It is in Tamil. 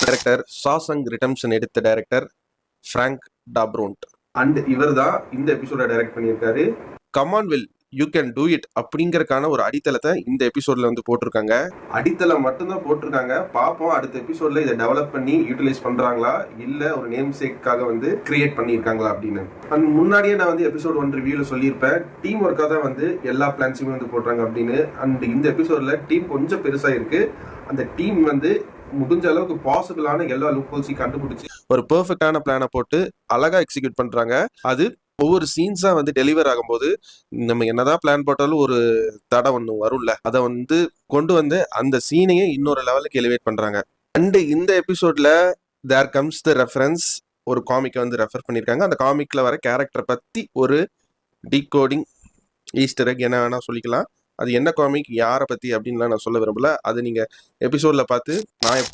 டைரக்டர் ஷாசங் ரிடம்ஷன் எடுத்த டைரக்டர் ஃப்ராங்க் டாப்ரோண்ட் அண்ட் இவர் தான் இந்த எபிசோட டைரக்ட் பண்ணியிருக்காரு. கமான்வில் யூ கேன் டூ இட் அப்படிங்கறக்கான ஒரு அடித்தளத்தை இந்த எபிசோட்ல வந்து போட்டிருக்காங்க. அடித்தளம் மட்டும்தான் போட்டிருக்காங்க. பார்ப்போம் அடுத்த எபிசோட்ல இதை டெவலப் பண்ணி யூட்டிலைஸ் பண்றாங்களா இல்ல ஒரு நேம் சேக்காக வந்து கிரியேட் பண்ணியிருக்காங்களா அப்படின்னு. அண்ட் முன்னாடியே நான் வந்து எபிசோட் 1 ரிவ்யூல சொல்லியிருப்பேன், டீம் ஒர்க்கா தான் வந்து எல்லா பிளான்ஸுமே வந்து போடுறாங்க அப்படின்னு. அண்ட் இந்த எபிசோட்ல டீம் கொஞ்சம் பெருசா இருக்கு. அந்த டீம் வந்து முடிஞ்ச அளவுக்கு பாசிபிளான எல்லா லூப் ஹோல்ஸையும் கண்டுபிடிச்சு ஒரு பெர்ஃபெக்டான பிளானை போட்டு அழகா எக்ஸிக்யூட் பண்றாங்க. அது ஒவ்வொரு சீன்ஸா வந்து டெலிவர் ஆகும்போது நம்ம என்னதான் பிளான் போட்டாலும் ஒரு தடை ஒன்று வரும்ல, அதை வந்து கொண்டு வந்து அந்த சீனையே இன்னொரு லெவலுக்கு எலிவேட் பண்றாங்க. அண்ட் இந்த எபிசோட்ல தேர் கம்ஸ் த ரெஃபரன்ஸ், ஒரு காமிக்கை வந்து ரெஃபர் பண்ணியிருக்காங்க. அந்த காமிக்ல வர கேரக்டரை பத்தி ஒரு டீகோடிங் ஈஸ்டர் எக் என்ன வேணா சொல்லிக்கலாம். அது என்ன காமிக் யாரை பத்தி அப்படின்லாம் நான் சொல்ல விரும்பல. அது நீங்க எபிசோட்ல பார்த்து நான்